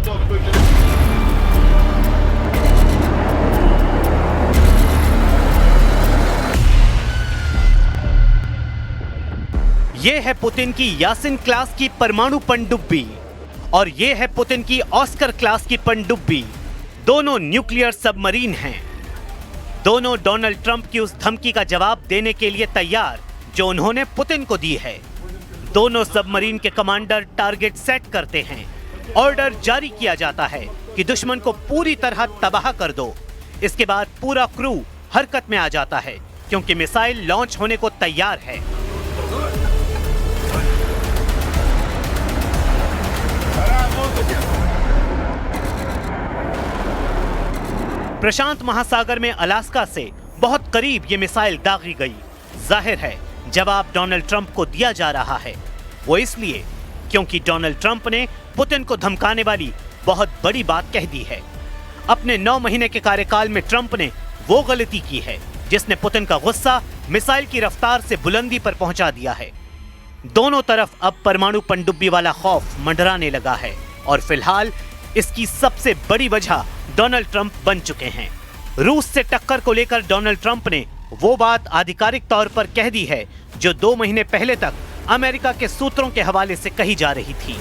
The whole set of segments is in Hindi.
ये है पुतिन की यासिन क्लास की परमाणु पनडुब्बी और ये है पुतिन की ऑस्कर क्लास की पनडुब्बी। दोनों न्यूक्लियर सबमरीन हैं। दोनों डोनाल्ड ट्रंप की उस धमकी का जवाब देने के लिए तैयार जो उन्होंने पुतिन को दी है। दोनों सबमरीन के कमांडर टारगेट सेट करते हैं। ऑर्डर जारी किया जाता है कि दुश्मन को पूरी तरह तबाह कर दो। इसके बाद पूरा क्रू हरकत में आ जाता है क्योंकि मिसाइल लॉन्च होने को तैयार है। प्रशांत महासागर में अलास्का से बहुत करीब ये मिसाइल दागी गई। जाहिर है जवाब डोनाल्ड ट्रंप को दिया जा रहा है। वो इसलिए क्योंकि डोनाल्ड ट्रंप ने पुतिन को धमकाने वाली बहुत बड़ी बात कह दी है। अपने 9 महीने के कार्यकाल में ट्रंप ने वो गलती की है जिसने पुतिन का गुस्सा मिसाइल की रफ्तार से बुलंदी पर पहुंचा दिया है। दोनों तरफ अब परमाणु पनडुब्बी वाला खौफ मंडराने लगा है और फिलहाल इसकी सबसे बड़ी वजह डोनाल्ड ट्रंप बन चुके हैं। रूस से टक्कर को लेकर डोनाल्ड ट्रंप ने वो बात आधिकारिक तौर पर कह दी है जो 2 महीने पहले तक अमेरिका के सूत्रों के हवाले से कही जा रही थी।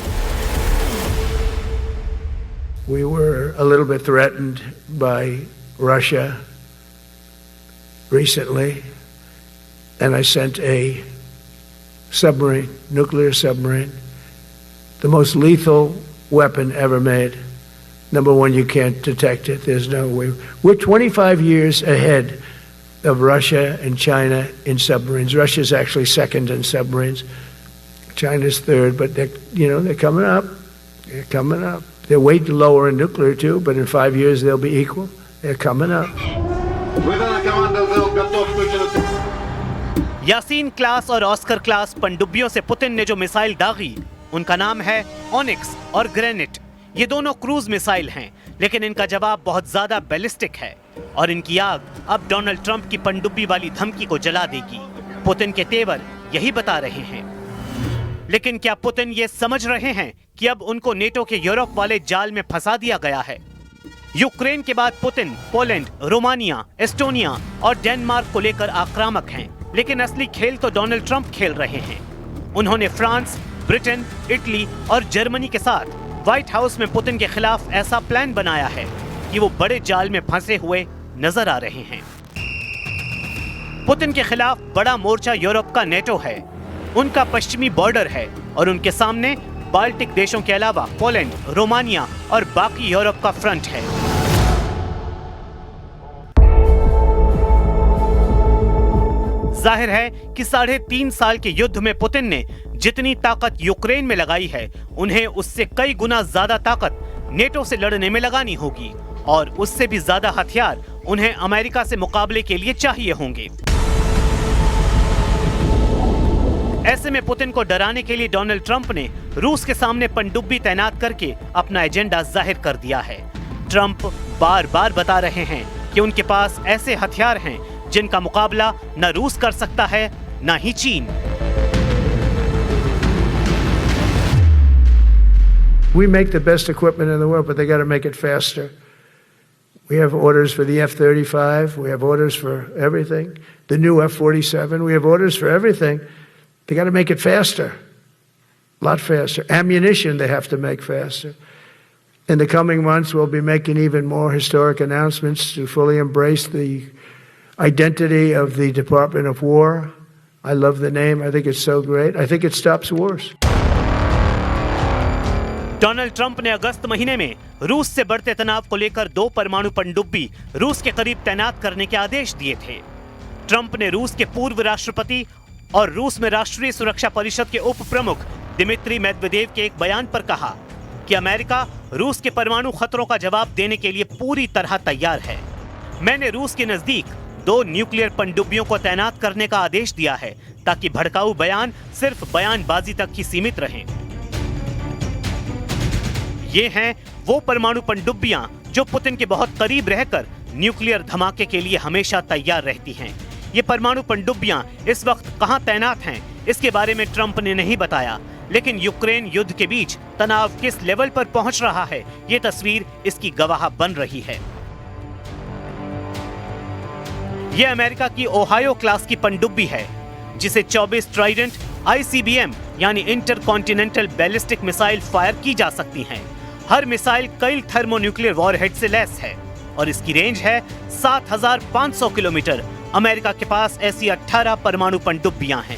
We were a little bit threatened by Russia recently, and I sent a submarine, nuclear submarine, the most lethal weapon ever made. Number one, you can't detect it. There's no way. We're 25 years ahead of Russia and China in submarines. Russia's actually second in submarines. China's third, but they're coming up. They're coming up. They're way lower in nuclear too, but in 5 years they'll be equal. They're coming up. Yasin class और ऑस्कर क्लास पनडुब्बियों से पुतिन ने जो मिसाइल दागी उनका नाम है ओनिक्स और ग्रेनेट। ये दोनों क्रूज मिसाइल हैं, लेकिन इनका जवाब बहुत ज्यादा बैलिस्टिक है और इनकी आग अब डोनाल्ड ट्रंप की पनडुब्बी वाली धमकी को जला देगी। पुतिन के तेवर यही बता रहे हैं। लेकिन क्या पुतिन ये समझ रहे हैं कि अब उनको नेटो के यूरोप वाले जाल में फंसा दिया गया है? यूक्रेन के बाद पुतिन पोलैंड, रोमानिया, एस्टोनिया और डेनमार्क को लेकर आक्रामक हैं, लेकिन असली खेल तो डोनाल्ड ट्रंप खेल रहे हैं। उन्होंने फ्रांस, ब्रिटेन, इटली और जर्मनी के साथ व्हाइट हाउस में पुतिन के खिलाफ ऐसा प्लान बनाया है कि वो बड़े जाल में फंसे हुए नजर आ रहे हैं। पुतिन के खिलाफ बड़ा मोर्चा यूरोप का नेटो है, उनका पश्चिमी बॉर्डर है और उनके सामने बाल्टिक देशों के अलावा पोलैंड, रोमानिया और बाकी यूरोप का फ्रंट है। जाहिर है कि 3.5 साल के युद्ध में पुतिन ने जितनी ताकत यूक्रेन में लगाई है, उन्हें उससे कई गुना ज्यादा ताकत नेटो से लड़ने में लगानी होगी और उससे भी ज्यादा हथियार उन्हें अमेरिका से मुकाबले के लिए चाहिए होंगे। ऐसे में पुतिन को डराने के लिए डोनाल्ड ट्रंप ने रूस के सामने पनडुब्बी तैनात करके अपना एजेंडा जाहिर कर दिया है। ट्रंप बार-बार बता रहे हैं कि उनके पास ऐसे हथियार हैं जिनका मुकाबला न रूस कर सकता है न ही चीन। We make the best equipment in the world, but they got to make it faster. We have orders for the F-35. We have orders for everything. The new F-47. We have orders for everything. They got to make it faster, a lot faster. Ammunition they have to make faster. In the coming months, we'll be making even more historic announcements to fully embrace the identity of the Department of War. I love the name. I think it's so great. I think it stops wars. Donald Trump ने अगस्त महीने में रूस से बढ़ते तनाव को लेकर 2 परमाणु पनडुब्बी रूस के करीब तैनात करने के आदेश दिए थे। ट्रंप ने रूस के पूर्व राष्ट्रपति और रूस में राष्ट्रीय सुरक्षा परिषद के उप प्रमुख दिमित्री मेदवेदेव के एक बयान पर कहा कि अमेरिका रूस के परमाणु खतरों का जवाब देने के लिए पूरी तरह तैयार है। मैंने रूस के नजदीक 2 न्यूक्लियर पनडुब्बियों को तैनात करने का आदेश दिया है ताकि भड़काऊ बयान सिर्फ बयानबाजी तक ही सीमित रहें। ये हैं वो परमाणु पनडुब्बियां जो पुतिन के बहुत करीब रहकर न्यूक्लियर धमाके के लिए हमेशा तैयार रहती हैं। ये परमाणु पनडुब्बियां इस वक्त कहां तैनात हैं, इसके बारे में ट्रंप ने नहीं बताया, लेकिन यूक्रेन युद्ध के बीच तनाव किस लेवल पर पहुंच रहा है, ये तस्वीर इसकी गवाह बन रही है। यह अमेरिका की ओहायो क्लास की पनडुब्बी है, जिसे 24 ट्राइडेंट ICBM यानी इंटरकॉन्टिनेंटल बैलिस्टिक मिसाइल फायर की जा सकती हैं। हर मिसाइल कई थर्मोन्यूक्लियर वॉरहेड से लैस है और इसकी रेंज है 7,500 किलोमीटर। अमेरिका के पास ऐसी 18 परमाणु पनडुब्बियां हैं।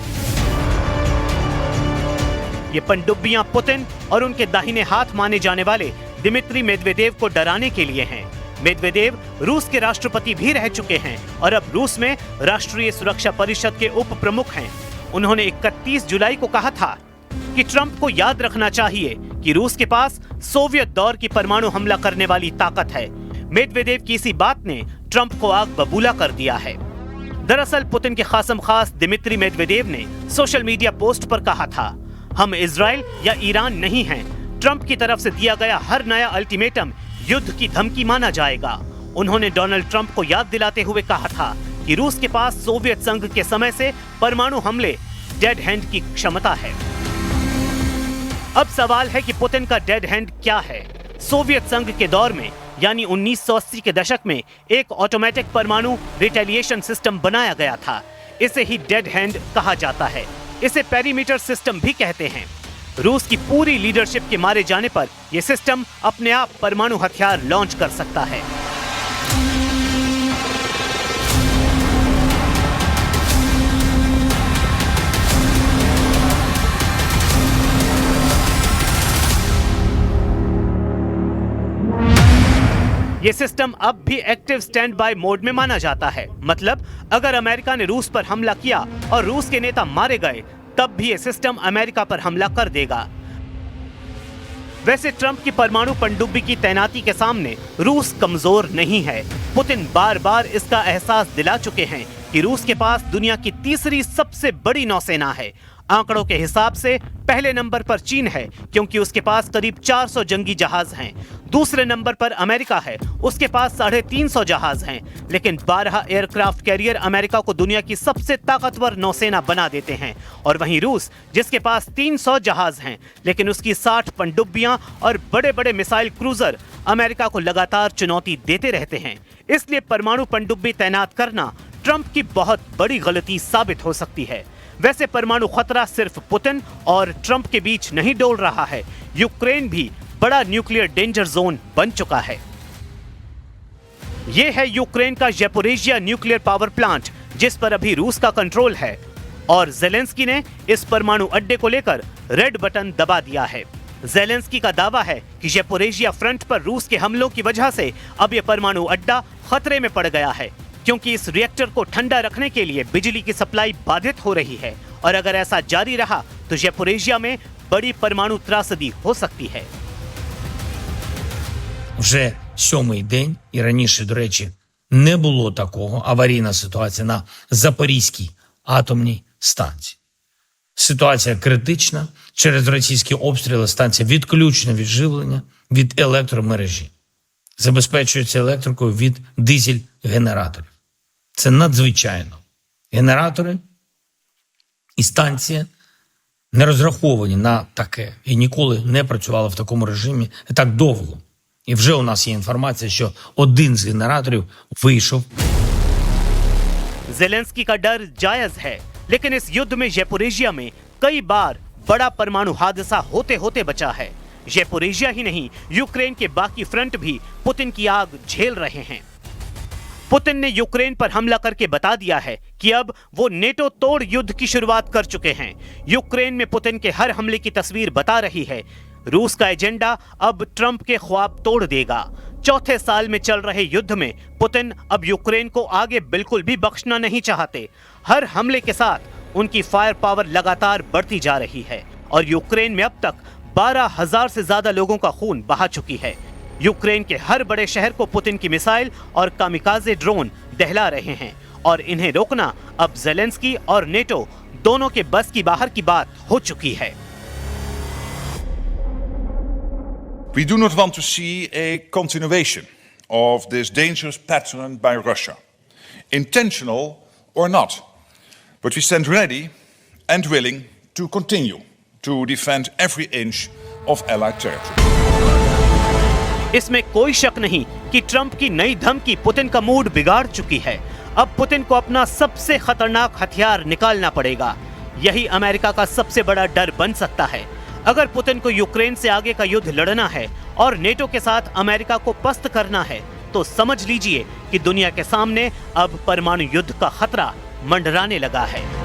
ये पनडुब्बियां पुतिन और उनके दाहिने हाथ माने जाने वाले दिमित्री मेदवेदेव को डराने के लिए हैं। मेदवेदेव रूस के राष्ट्रपति भी रह चुके हैं और अब रूस में राष्ट्रीय सुरक्षा परिषद के उप प्रमुख हैं। उन्होंने 31 जुलाई को कहा था कि ट्रंप को याद रखना चाहिए कि रूस के पास सोवियत दौर की परमाणु हमला करने वाली ताकत है। मेदवेदेव की इसी बात ने ट्रंप को आग बबूला कर दिया है। दरअसल पुतिन के खासम खास दिमित्री मेदवेदेव ने सोशल मीडिया पोस्ट पर कहा था, हम इजराइल या ईरान नहीं हैं। ट्रंप की तरफ से दिया गया हर नया अल्टीमेटम युद्ध की धमकी माना जाएगा। उन्होंने डोनाल्ड ट्रंप को याद दिलाते हुए कहा था कि रूस के पास सोवियत संघ के समय से परमाणु हमले डेड हैंड की क्षमता है। अब सवाल है कि पुतिन का डेड हैंड क्या है। सोवियत संघ के दौर में यानी 1980 के दशक में एक ऑटोमेटिक परमाणु रिटेलिएशन सिस्टम बनाया गया था। इसे ही डेड हैंड कहा जाता है। इसे पेरीमीटर सिस्टम भी कहते हैं। रूस की पूरी लीडरशिप के मारे जाने पर यह सिस्टम अपने आप परमाणु हथियार लॉन्च कर सकता है। यह सिस्टम अब भी एक्टिव स्टैंड बाय मोड में माना जाता है। मतलब अगर अमेरिका ने रूस पर हमला किया और रूस के नेता मारे गए, तब भी यह सिस्टम अमेरिका पर हमला कर देगा। वैसे ट्रंप की परमाणु पनडुब्बी की तैनाती के सामने रूस कमजोर नहीं है। पुतिन बार बार इसका एहसास दिला चुके हैं कि रूस के पास दुनिया की तीसरी सबसे बड़ी नौसेना है। आंकड़ों के हिसाब से पहले नंबर पर चीन है, क्योंकि उसके पास करीब 400 जंगी जहाज हैं। दूसरे नंबर पर अमेरिका है, उसके पास 350 जहाज हैं। लेकिन 12 एयरक्राफ्ट कैरियर अमेरिका को दुनिया की सबसे ताकतवर नौसेना बना देते हैं। और वहीं रूस, जिसके पास 300 जहाज हैं, लेकिन उसकी 60 पनडुब्बियां और बड़े बड़े मिसाइल क्रूजर अमेरिका को लगातार चुनौती देते रहते हैं। इसलिए परमाणु पनडुब्बी तैनात करना ट्रंप की बहुत बड़ी गलती साबित हो सकती है। वैसे परमाणु खतरा सिर्फ पुतिन और ट्रंप के बीच नहीं डोल रहा है। यूक्रेन भी बड़ा न्यूक्लियर डेंजर जोन बन चुका है। यह है यूक्रेन का ज़ैपोरिज़िया न्यूक्लियर पावर प्लांट, जिस पर अभी रूस का कंट्रोल है। और ज़ेलेंस्की ने इस परमाणु अड्डे को लेकर रेड बटन दबा दिया है। ज़ेलेंस्की का दावा है कि ज़ैपोरिज़िया फ्रंट पर रूस के हमलों की वजह से अब यह परमाणु अड्डा खतरे में पड़ गया है, क्योंकि इस रिएक्टर को ठंडा रखने के लिए बिजली की सप्लाई बाधित हो रही है। और अगर ऐसा जारी रहा तो ज़ैपोरिज़िया में बड़ी परमाणु त्रासदी हो सकती है। Вже 7-й день, і раніше, до речі, не було такого аварійна ситуація на Запорізькій атомній станції. Ситуація критична. Через російські обстріли станція відключена від живлення, від електромережі. Забезпечується електрикою від дизель-генераторів. Це надзвичайно. Генератори і станція не розраховані на таке і ніколи не працювали в такому режимі так довго. І вже у нас є інформація, що один з генераторів вийшов. ज़ेलेंस्की का डर जायज है, लेकिन इस युद्ध में ज़ैपोरिज़िया में कई बार बड़ा परमाणु हादसा होते होते बचा है। ज़ैपोरिज़िया ही नहीं, यूक्रेन के बाकी फ्रंट भी पुतिन की आग झेल रहे हैं। पुतिन ने यूक्रेन पर हमला करके बता दिया है कि अब वो नेटो तोड़ युद्ध की शुरुआत कर चुके हैं। यूक्रेन में पुतिन के हर हमले की तस्वीर बता रही है रूस का एजेंडा अब ट्रंप के ख्वाब तोड़ देगा। चौथे साल में चल रहे युद्ध में पुतिन अब यूक्रेन को आगे बिल्कुल भी बख्शना नहीं चाहते। हर हमले के साथ उनकी फायर पावर लगातार बढ़ती जा रही है और यूक्रेन में अब तक 12,000 से ज्यादा लोगों का खून बहा चुकी है। यूक्रेन के हर बड़े शहर को पुतिन की मिसाइल और कामिकाजे ड्रोन दहला रहे हैं और इन्हें रोकना अब ज़ेलेंस्की और नेटो दोनों के बस की बाहर की बात हो चुकी है। We do not want to see a continuation of this dangerous pattern by Russia, intentional or not. But we stand ready and willing to continue to defend every inch of Allied territory. इसमें कोई शक नहीं कि ट्रंप की नई धमकी पुतिन का मूड बिगाड़ चुकी है। अब पुतिन को अपना सबसे खतरनाक हथियार निकालना पड़ेगा। यही अमेरिका का सबसे बड़ा डर बन सकता है। अगर पुतिन को यूक्रेन से आगे का युद्ध लड़ना है और नेटो के साथ अमेरिका को पस्त करना है, तो समझ लीजिए कि दुनिया के सामने अब परमाणु युद्ध का खतरा मंडराने लगा है।